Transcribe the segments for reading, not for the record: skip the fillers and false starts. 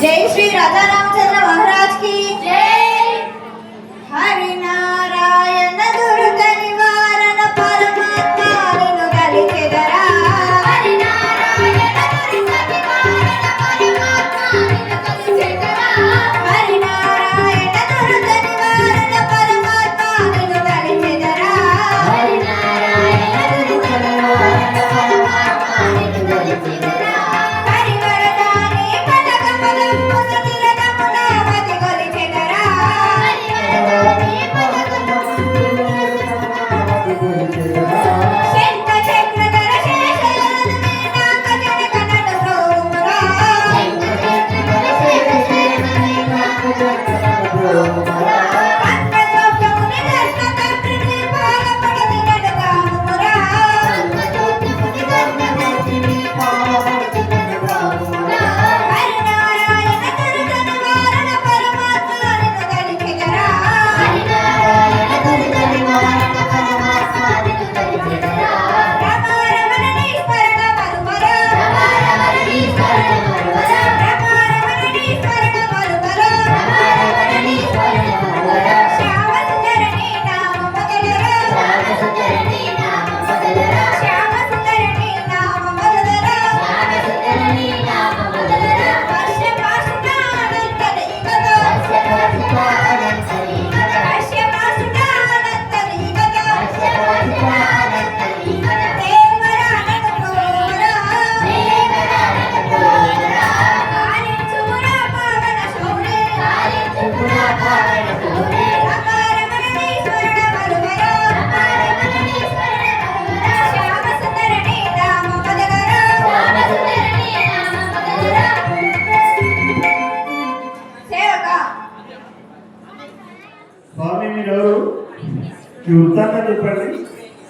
जय श्री राजा रामचंद्र महाराज की जय। हरि नारायण दुर्ग निवारण परमात्मा निनु गलिचेदरा। हरि नारायण दुर्ग निवारण परमात्मा निनु गलिचेदरा। हरि नारायण दुर्ग निवारण परमात्मा निनु गलिचेदरा। हरि नारायण दुर्ग निवारण परमात्मा निनु गलिचेदरा।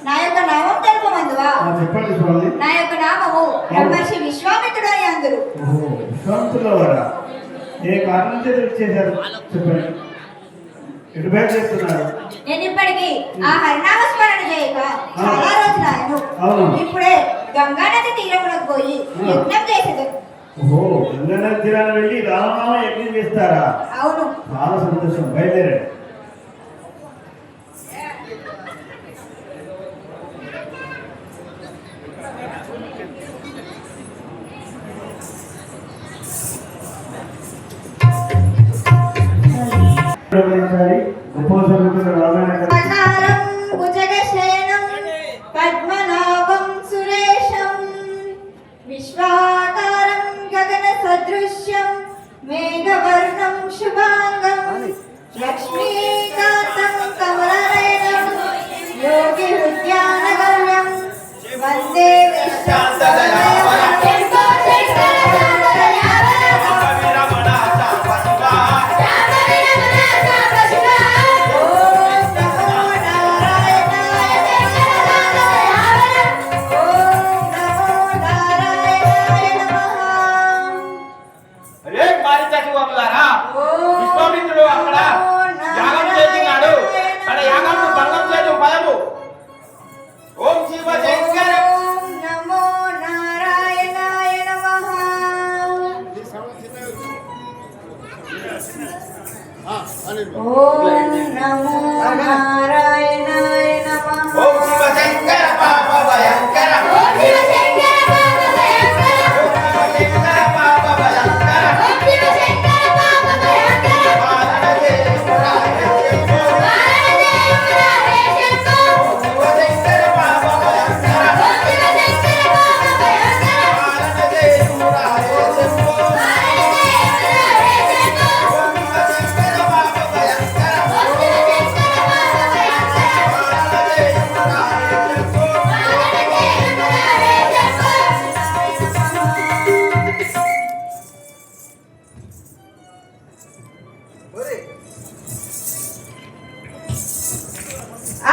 నా యొక్క నామం తెలుపమందువా? చెప్పండి స్వామి. నా యొక్క నామము బ్రహ్మర్షి విశ్వామిత్రుడు అని అందరు. విశ్వామిత్రులవారా? ఏ కారణం చేత ఇచ్చేశారు చెప్పండి. ఎటు బయట చేస్తున్నారు? నేను ఇప్పటికి ఆ హరినామ స్మరణ చేయక చాలా రోజులు ఇప్పుడే గంగా నది తీరములకు పోయి యజ్ఞం చేసేది. ఓహో, గంగా నది తీరాన్ని వెళ్ళి రామనామ యజ్ఞం చేస్తారా? అవును. చాలా సంతోషం, బయలుదేరండి. పద్మనాభం సురేశం విశ్వాకారం గగన సదృశ్యం మేఘవర్ణం శుభాంగం లక్ష్మీకాంతం కమలనయనం యోగి ఉద్యానగమ్యం వందే విశ్వామిత్రుడు అక్కడ యాగం చేస్తున్నాడు. మన యాగం భంగం చేయడం పదము. ఓం శివ శంకర నమో నారాయణాయ నమః. ఓం నమో నారాయణాయ నమః. ఓం శివ శంకర పాప భయంకర. ఓం శివ శంకర పాప భయంకర. ఓం శివ శంకర పాప భయంకర. ఓం శివ శంకర పాప భయంకర. పాలన చేయ మురారే శంకో. పాలన చేయ మురారే శంకో. ఓం శివ శంకర పాప భయంకర. ఓం శివ శంకర పాప భయంకర. పాలన చేయ మురారే శంకో. పాలన చేయ మురారే శంకో. ఓం శివ శంకర పాప భయంకర. ఓం శివ శంకర పాప భయంకర. పాలన చేయ మురారే శంకో. పాలన చేయ మురారే శంకో.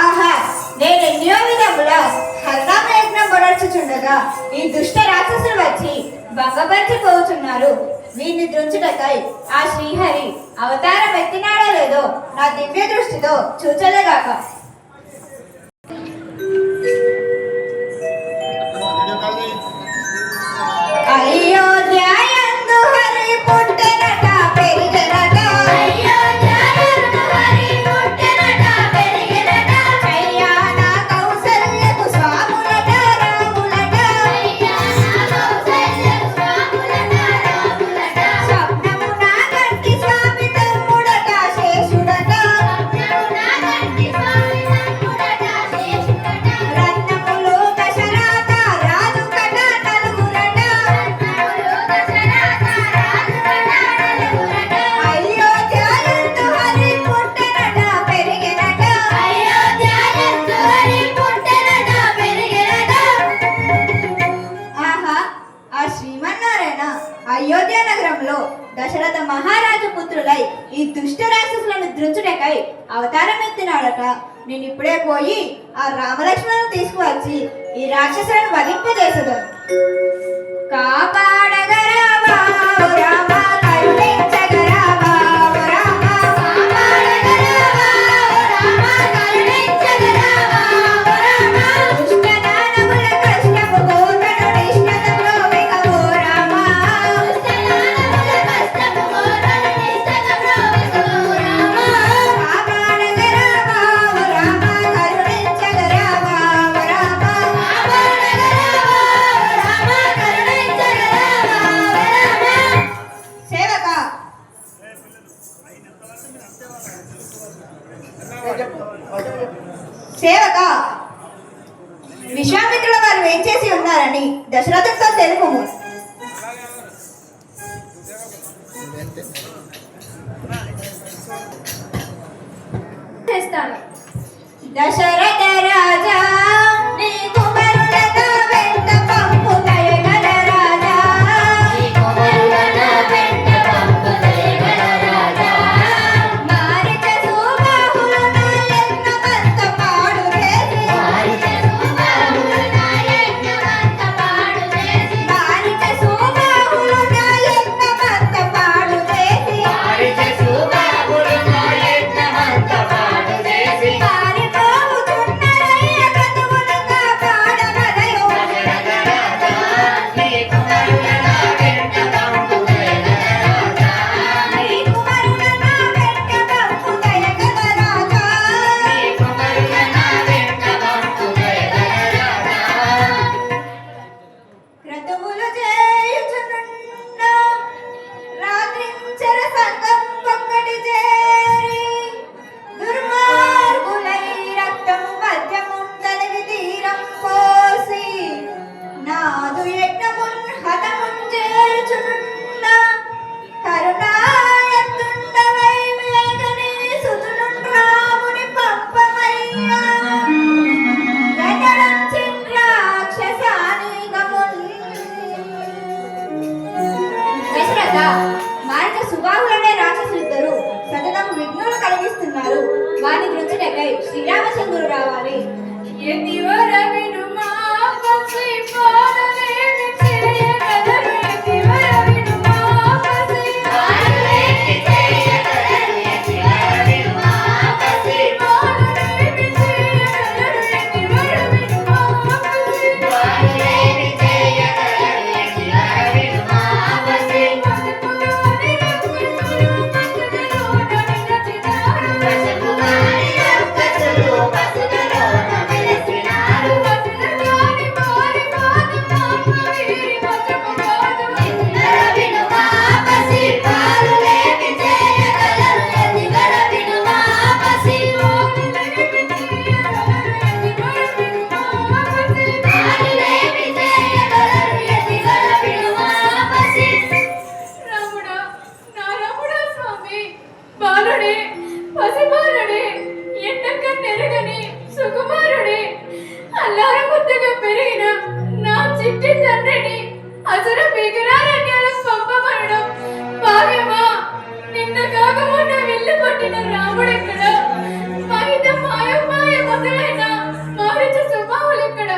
ఆహా, నేను ఎన్నో విధములా హరినామ యజ్ఞం పొడర్చుచుండగా ఈ దుష్ట రాక్షసులు వచ్చి భంగపరిచిపోతున్నారు. వీరిని దృంచుటకై ఆ శ్రీహరి అవతారం ఎత్తినాడో లేదో నా దివ్య దృష్టితో చూచలేగాక. అయోధ్య యందు హరి పుట్టెన పవిత్రమైన అయోధ్య నగరంలో దశరథ మహారాజు పుత్రులై ఈ దుష్ట రాక్షసులను దృంచుటకై అవతారం ఎత్తినాడట. నేను ఇప్పుడే పోయి ఆ రామలక్ష్మణులను తీసుకువచ్చి ఈ రాక్షసులను వధింపజేసదు. కాపాడగరావా ఓ రామ, కరుణించగరావా ఓ రామ, కాపాడగరావా ఓ రామ, కరుణించగరావా ఓ రామ, దుష్ట దానవుల కష్టము కోరను నిష్ఠతో వేగ ఓ రామ, దుష్ట దానవుల కష్టము కోరను నిష్ఠతో వేగ ఓ రామ, కాపాడగరావా ఓ రామ, కరుణించగరావా ఓ రామ, కాపాడగరావా ఓ రామ, కరుణించగరావా ఓ రామ. సేవక సేవక విశ్వామిత్రుల వారు ఏం చేసి ఉన్నారని దశరథుడితో తెలుపుము. చేస్తాను. దశరథ రాజా నీ కుమారులన వెంట పంపు దయగల రాజా, నీ కుమారులన వెంట పంపు దయగల రాజా, మారిత సుబాహులు నా యజ్ఞమంత పాడు చేసి, మారిత సుబాహులు నా యజ్ఞమంత పాడు చేసి, మారిత సుబాహులు నా యజ్ఞమంత పాడు చేసి, మారిత సుబాహులు నా యజ్ఞమంత పాడు చేసి, పారిపోవుచున్నరయ్య క్రతువులుగా పాడమలయో. దశరథ రాజా నీ కుమారులన వెంట పంపు దయగల రాజా, నీ కుమారులన వెంట పంపు దయగల రాజా, నీ కుమారులన వెంట పంపు దయగల రాజా. క్రతువులు చేయుచునున్న రాత్రించర సంగం ఒక్కటి చేరి, దుర్మార్గులై రక్తము మధ్యముందలిగి తీరం పోసి, నాదు యజ్ఞమున్ హతమున్ చేర్చునున్న కరుణాయత్తుండవై వేగని సుతునున్ రాముని పంపమయ్యా, గజడంచిన్ రాక్షసానిగమున్. దశరథ, మారిక సుబాహులనే రాక్షసులిద్దరూ సతతం విఘ్నులు కలిగిస్తున్నారు. వారిని గురించుటకై శ్రీరామచంద్రుడు రావాలి. ఎతివర వినుమా పసి పాలనేమి చేయగలరు, ఎతివర వినుమా పసి పాలనేమి చేయగలరు, ఎతివర వినుమా పసి పాలనేమి చేయగలరు, ఎతివర వినుమా పసి పాలనేమి చేయగలరు, ఎతివర వినుమా పసి పసుపుగాని రక్తచులు పసుగలోన విరచినారు, పసుపుగాని రక్తచులు పసుగలోన విరచినారు, పసుగలోని మారి పాదు మామ వీరి పసుపు కాదు, ఎతివర వినుమా పసి పాలనేమి చేయగలరు, ఎతివర వినుమా పసి పాలనేమి చేయగలరు, ఎతివర వినుమా పసి పాలనేమి చేయగలరు, ఎతివర వినుమా పసి. రాముడా, నా రాముడా స్వామి, బాలుడే, పసిబాలుడే, ఎండక నెరగని సుకుమారుడే, అల్లార ముద్దగా పెరిగిన నా చిట్టి తండ్రిని అసలు మిగిలారణ్యాలకు పంపమనడం భావ్యమా? నిన్న కాక మొన్న వెళ్ళి పట్టిన రాముడెక్కడ? మహిత మాయ మొదలైన మారిచ సుబాహులెక్కడ?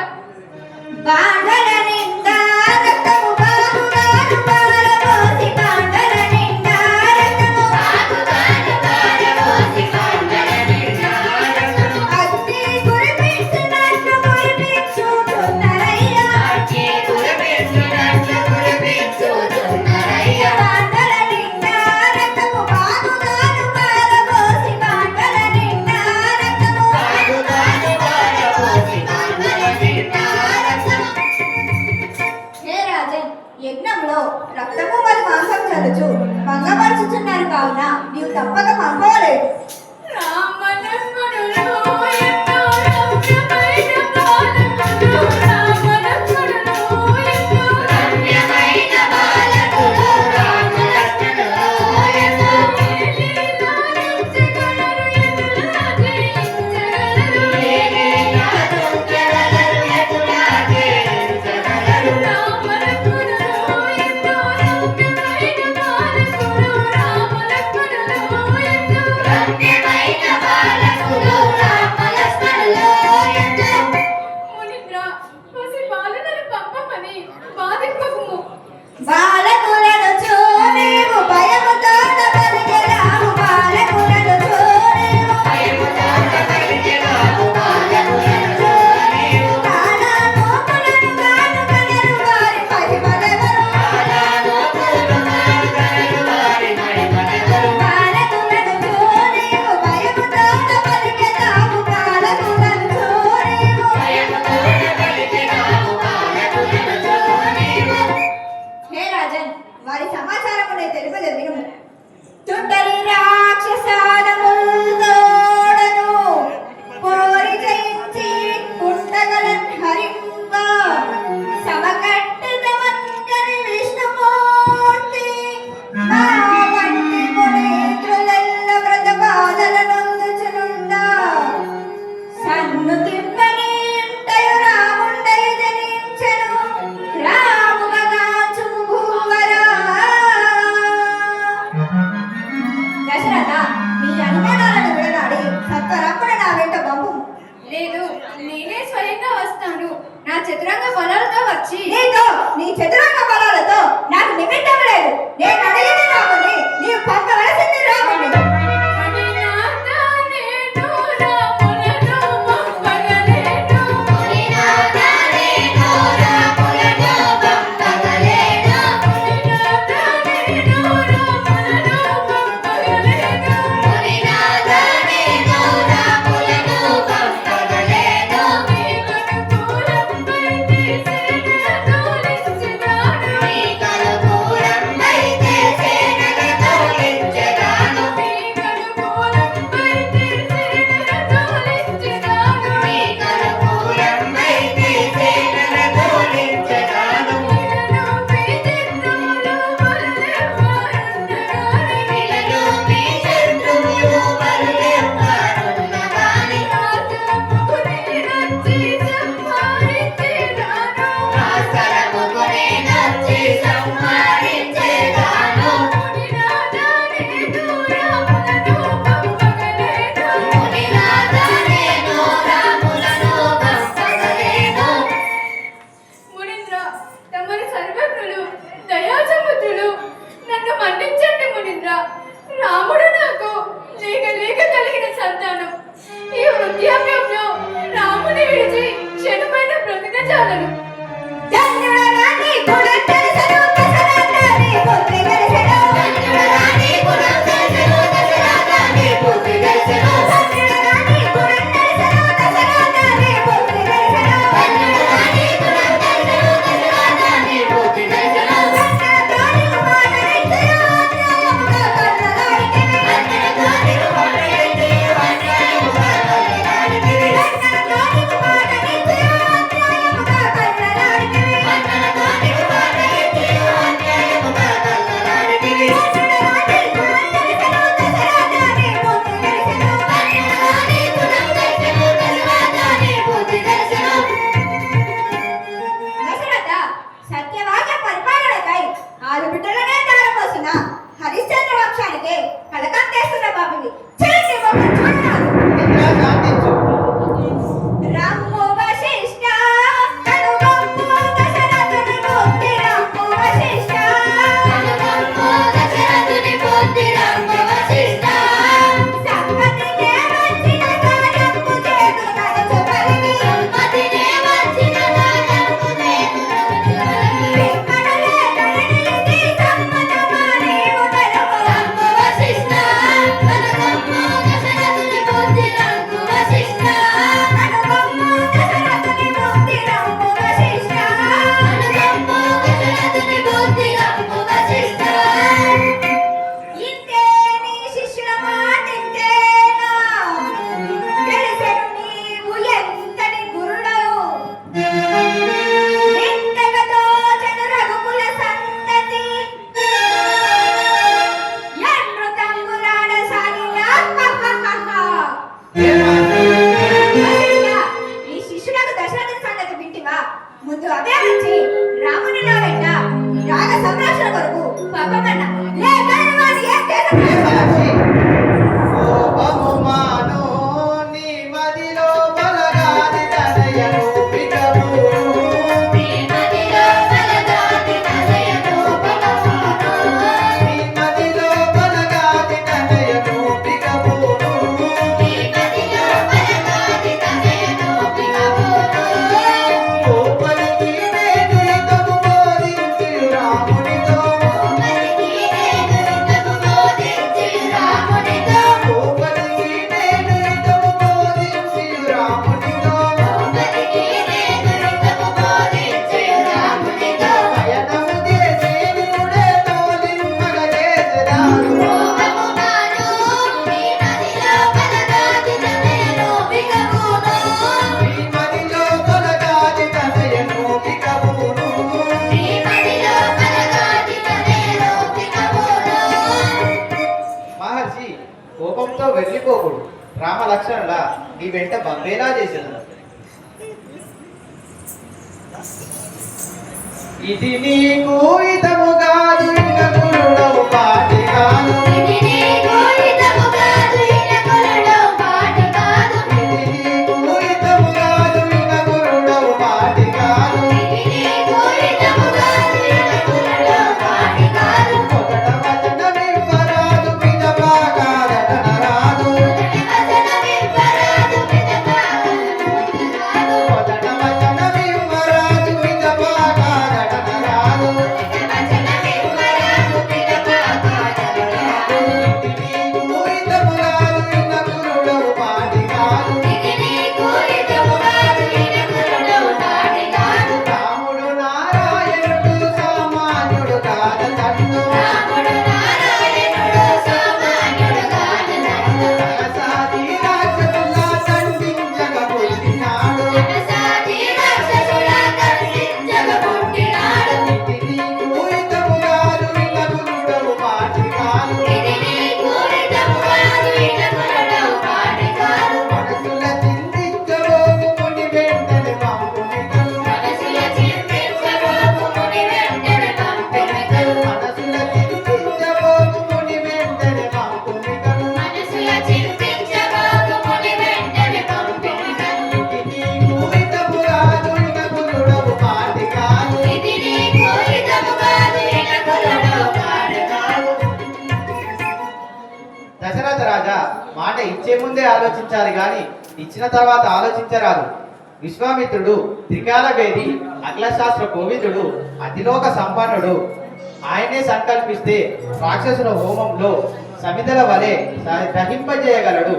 బాండల నిండా రక్తము బాగుగాను పారబోసి, బాండల నిండా రక్తము బాగుగాను పారబోసి, బాండల నిండా రక్తము అగ్ని కురిపించునట్లు కురిపించుచున్నరయ్యా, అగ్ని కురిపించునట్లు కురిపించుచున్నరయ్యా, బాండల నిండా రక్తము బాగుగాను పారబోసి, బాండల నిండా రక్తము బాగుగాను పారబోసి, బాండల నిండా రక్తము. హే రాజన్, యజ్ఞంలో రక్తము మరియు మాంసం చలుచు భంగపరుచుచున్నారు కావున నీవు తప్పక పంపవలేదు. రామ లక్ష్మణులు ఎన్నో రమ్యమైన బాలకులు, రామ లక్ష్మణులు ఎన్నో రమ్యమైన బాలకులు, రామ లక్ష్మణులు ఎన్నో లీలాలించగలరు, ఎటులా జయించగలరు, లీలాలించగలరు, ఎటులా జయించగలరు, రామ లక్ష్మణులు ఎన్నో రాజన్ వారి సమాచారమునే తెలుపదు వినుము. తుంటరి రాక్షసాదముల్తోడను పోరి జయించి కుండగలన్ హరింప సమకట్టుతమన్కని విష్ణుమూర్తి మా వంటి మునీంద్రులెల్ల వ్రతబాధలనొందుచునుండా సన్ను తిప్పని ఇంటయు రాముండయు జనించెను రాముగగాచుము భూవరా. దశరథ, నీ అనుమానాలను విడనాడి సత్వరప్పుడు నా వెంట పంపు. లేదు, నేనే స్వయంగా వస్తాను. నా చతురంగ బలాలతో వచ్చి నీతో నీ చతురంగ బలాలతో నాకు నిమిత్తం లేదు. నేను అడిగిన రాముని నీవు పంపవలసింది రాముని. రాముడు నాకు లేక లేక కలిగిన సంతానం. ఈ వృద్ధాప్యంలో రాముని విడిచి క్షణమైన బ్రతికచాలను. ధన్యుడరాని గుణదర్శను దశరథని పుత్రి దర్శను. ధన్యుడరాని గుణదర్శను దశరథని పుత్రి దర్శను. ధన్యుడరాని గుణదర్శను దశరథని పుత్రి దర్శను. ధన్యుడరాని గుణదర్శను దశరథని పుత్రి దర్శను. ధన్యుడరాని కుమారుని న్యాయముగా కన్నలాడితివి. ధన్యుడరాని కుమారుని న్యాయముగా కన్నలాడితివి. ధన్యుడరాని కుమారుని న్యాయముగా కన్నలాడితివి. ధన్యుడరాని కుమారుని న్యాయముగా కన్నలాడితివి. ధన్యుడరాని గుణదర్శను దశరథని పుత్రి దర్శను. ధన్యుడరాని గుణదర్శను దశరథని పుత్రి దర్శను. దశరథ, సత్యవాక్య పరిపాలనకై 6 బిడ్డలనే దారపోసిన హరిశ్చంద్ర వంశానికి కలకం తెస్తున్న బాబుని చేసి బాబు చూడరాదు. రమ్ము వశిష్ఠ కనుగొమ్ము దశరథుని బుద్ధి. రమ్ము వశిష్ఠ కనుగొమ్ము దశరథుని బుద్ధి. రమ్ము వశిష్ఠ సంపతినే వచ్చిన కార్యము చేదు నడచు పలికి. సంపతినే వచ్చిన కార్యము చేదు నడచు పలికి. వెంకటలే ధరణికి కోపంతో వెళ్ళిపోకూడదు. రామ లక్ష్మణుల నీ వెంట బంబేలా చేసేది. ఇది నీకు ఇతము కాదు ఇనకులుడవు పాటి కాదు. ఇది నీకు ఇతము కాదు ఇనకులుడవు పాటి కాదు. దశరథ రాజా మాట ఇచ్చే ముందే ఆలోచించాలి గాని ఇచ్చిన తర్వాత ఆలోచించరాదు. విశ్వామిత్రుడు త్రికాల వేది అఖిలశాస్త్ర కోవిదుడు అతిలోక సంపన్నుడు. ఆయనే సంకల్పిస్తే రాక్షసుల హోమంలో సమిధల వలె దహింపజేయగలడు.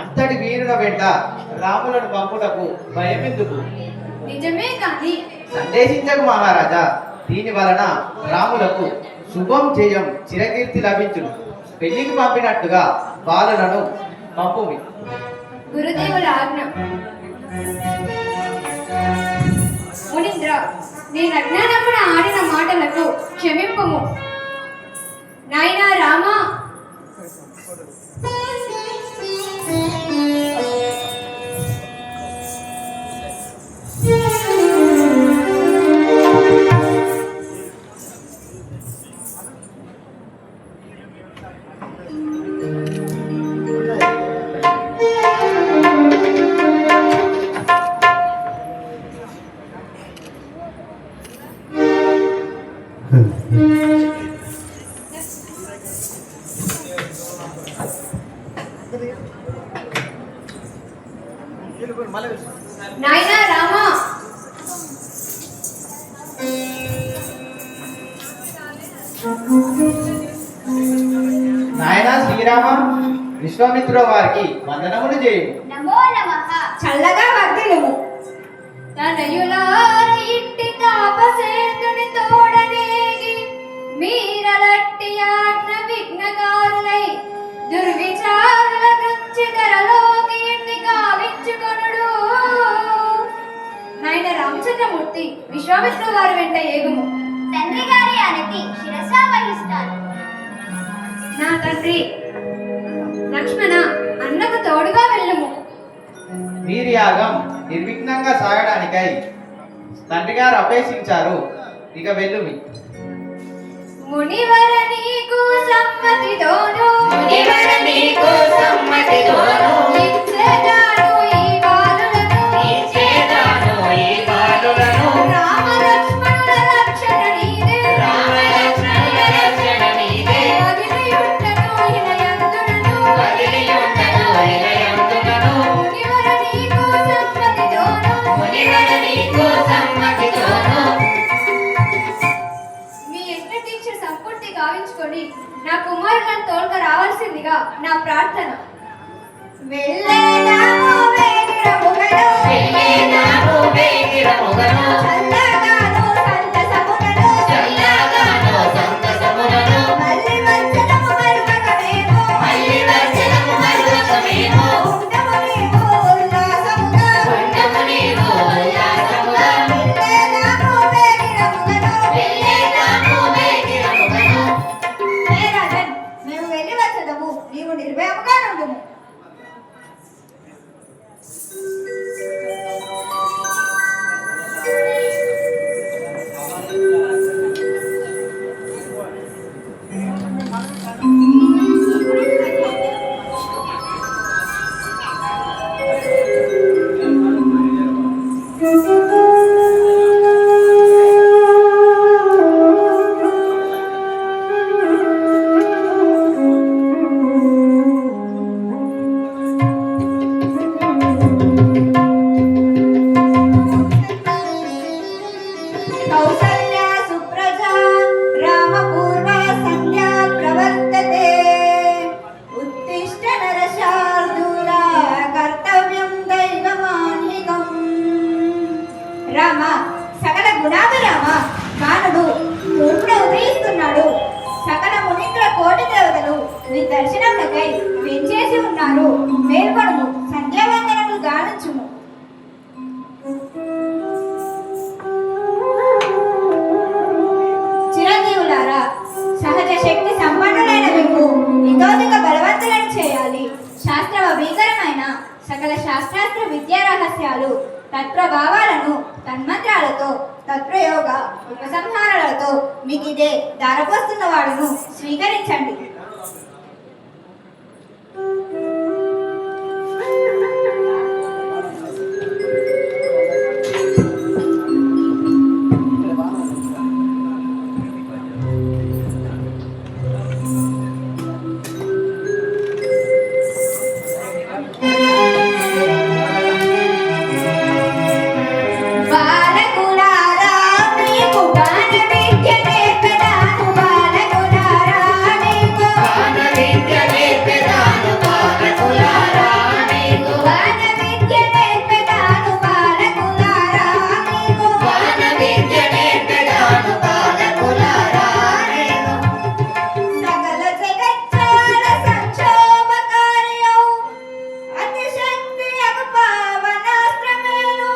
అంతటి వీరుల వెంట రాములను పంపుటకు భయమెందుకు? నిజమే కానీ సందేశించకు మహారాజా. దీని వలన రాములకు శుభం జయం చిరకీర్తి లభించును. పెళ్లికి పంపినట్టుగా బాలులను పంపుమి. గురుదేవుల ఆజ్ఞ. మునీంద్ర, నేను అజ్ఞానమున ఆడిన మాటలకు క్షమింపుము. నాయనా రామా, నాయనా రామా, నాయనా శ్రీరామ, విశ్వామిత్రుల వారికి వందనములు చేయి. నమో నమః. చల్లగా వర్ధిల్లుము. తనయులార ఇంటి తాపసేతుని తోడనేగి మీరలట్టి ఆజ్ఞ విఘ్నకారులై దుర్విచారుల గురించి ధరలోకి ఇంటి కావించుకొనుడు. నాయన రామచంద్రమూర్తి, విశ్వామిత్రుల వారి వెంట ఏగుము. తండ్రి గారి అనతి శిరసా వహిస్తాను. నా తండ్రి లక్ష్మణ, అన్నకు తోడుగా వెళ్ళుము. వీర్యాగం నిర్విఘ్నంగా సాగడానికై తండ్రి గారు అపేక్షించారు. ఇక వెళ్ళుమి. మునివర నీకు సమ్మతితోను ఇచ్చేదాను ఈ బాలులను రామ లక్ష్మణుల రక్షణ నీదే వదిలియుండను ఇలయందునను మునివర నీకు సమ్మతితోను మీ యజ్ఞ దీక్ష సంపూర్తి గావించుకొని నా కుమారులను తోలుక రావాల్సిందిగా నా ప్రార్థన. వెళ్ళేదాము వేగిరముగను. చల్లగాను సంతసముగను. మల్లి వచ్చదము మరువకమేమో. ఉండము నీవు ఉల్లాసముగా. వెళ్ళేదాము వేగిరముగను. హే రాజన్, మేము వెళ్ళి వచ్చదము, నీవు నిర్భయముగా నుండుము. దర్శనములకై వెంచేసి ఉన్నారు. మేల్కొడుము, సంధ్యావందనములు గావించుము. చిరంజీవులారా, సహజ శక్తి సంపన్నులైన మీకు ఇతోదిక బలవంతులను చేయాలి. శాస్త్ర భీకరమైన సకల శాస్త్రాస్త్ర విద్యా రహస్యాలు తత్ప్రభావాలను తన్మంత్రాలతో తత్ప్రయోగ ఉపసంహారాలతో మీకు ఇదే దారపోస్తున్న వాడును స్వీకరించండి. బాలకులారా మీకు గాన విద్య నేర్పెదాను, బాలకులారా మీకు గాన విద్య నేర్పెదాను, బాలకులారా మీకు గాన విద్య నేర్పెదాను, బాలకులారా మీకు గాన విద్య నేర్పెదాను, బాలకులారా మీకు సకల జగత్కాల సంక్షోభకార్యం అతిశక్తి అగపావనాస్త్రమేను.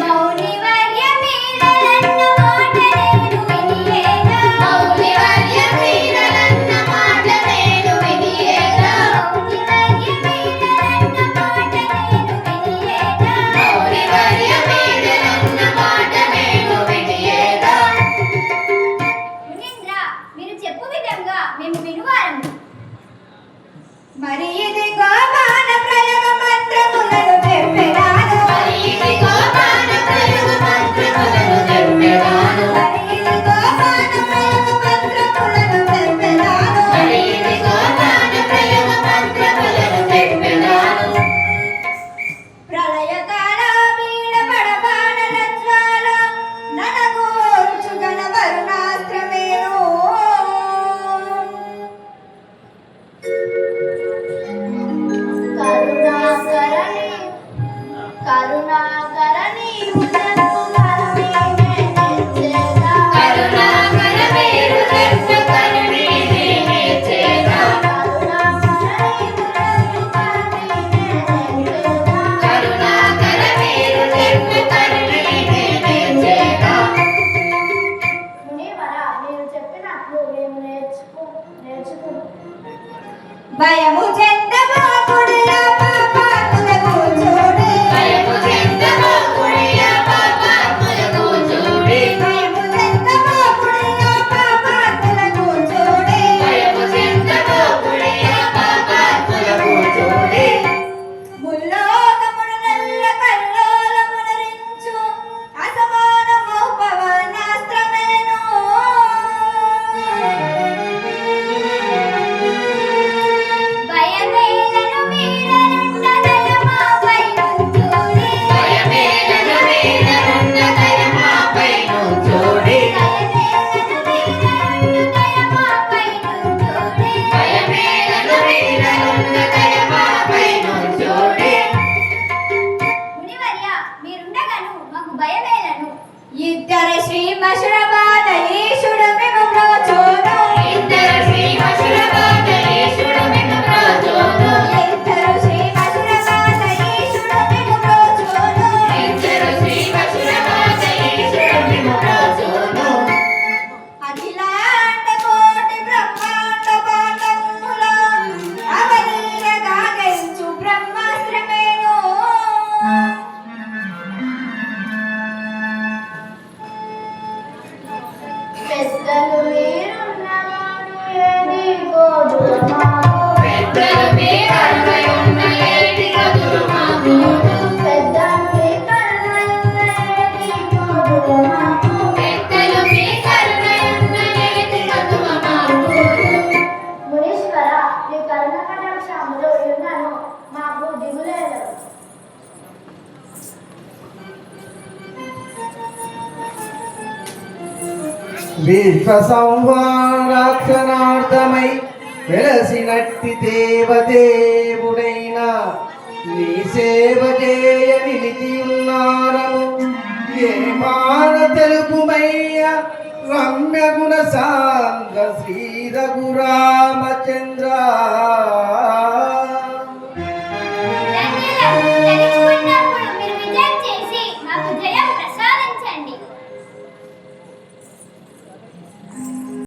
మౌనివర్య మీరలన్న మాట నేను వినియేగా, మౌనివర్య మీరలన్న మాట నేను వినియేగా, మౌనివర్య మీరలన్న మాట నేను వినియేగా, మౌనివర్య మీరలన్న మాట నేను వినియేగా. మునీంద్ర, మీరు చెప్పు విధంగా మేము వినువారము. మరి ఇదిగో బాణ ప్రయోగ మంత్రములను చెప్పెదాను, మరి ఇదిగో బాణ ప్రయోగ మంత్రములను చెప్పెదాను, మరి ఇదిగో బాణ ప్రయోగ మంత్రములను చెప్పెదాను, మరి ఇదిగో బాణ ప్రయోగ మంత్రములను చెప్పెదాను. ప్రళయకాల వీణబడ బాణల జ్వాల ననగూర్చు గణవరుణాస్త్రమేను. కరుణాకరణి కరుణాకరణి ఉదర్పు కరుణి నేర్చేదా, కరుణాకరణి ఉదర్పు కరుణి నేర్చేదా, కరుణాకరణి ఉదర్పు కరుణి నేర్చేదా, కరుణాకరణి ఉదర్పు కరుణి నేర్చేదా. మునివరా, మీరు చెప్పినట్లు మేము నేర్చుకుంటాం. భయము చెందబోకుడిలా పాపాత్ములకు చూడే, భయము చెందబోకుడిలా పాపాత్ములకు చూడే, భయము చెందబోకుడిలా పాపాత్ములకు చూడే, భయము చెందబోకుడిలా పాపాత్ములకు చూడే. ముల్లోకమును నల్ల కల్లోలమునరించు అసమానము పవనాస్త్రమేను. భయమేలను మీరనున్న దయమాపై నుంచోడి, భయమేలను మీరనున్న దయమాపై నుంచోడి, భయమేలను మీరనున్న దయమాపై నుంచోడి, భయమేలను మీరనున్న దయమాపై నుంచోడి. మునివర్య, మీరుండగను మాకు భయమేలను. ఇద్దరు శ్రీ మశురబాద ఈశుడు మేము ప్రోచోను, ఇద్దరు శ్రీ మశురబాద ఈశుడు మేము ప్రోచోను, ఇద్దరు శ్రీ మశురబాద ఈశుడు మేము ప్రోచోను, ఇద్దరు శ్రీ మశురబాద ఈశుడు మేము ప్రోచోను. అఖిలాండ కోటి బ్రహ్మాండ బాండముల అవలీలగా గెలుచు బ్రహ్మాస్త్రమేను. పెద్దలు మీరున్నవాడు ఏది గోడు మాకు, పెద్దలు మీ కరుణై ఉన్న ఏది గదురు మాకు, పెద్దలు మీ కరుణై ఉన్న ఏది గోడు మాకు, పెద్దలు మీ కరుణై ఉన్న ఏది గదురు మాకు. మునీశ్వర, నీ కరుణ కటాక్షములు ఉన్నను మాకు దిగులేదు. విశ్వ సంహారాక్షణార్థమై వెలసినట్టి దేవదేవుడైన నీ సేవ చేయ నిలిచి ఉన్నారము. ఏమ రమ్య గుణ సాంద్ర శ్రీ రఘురామచంద్ర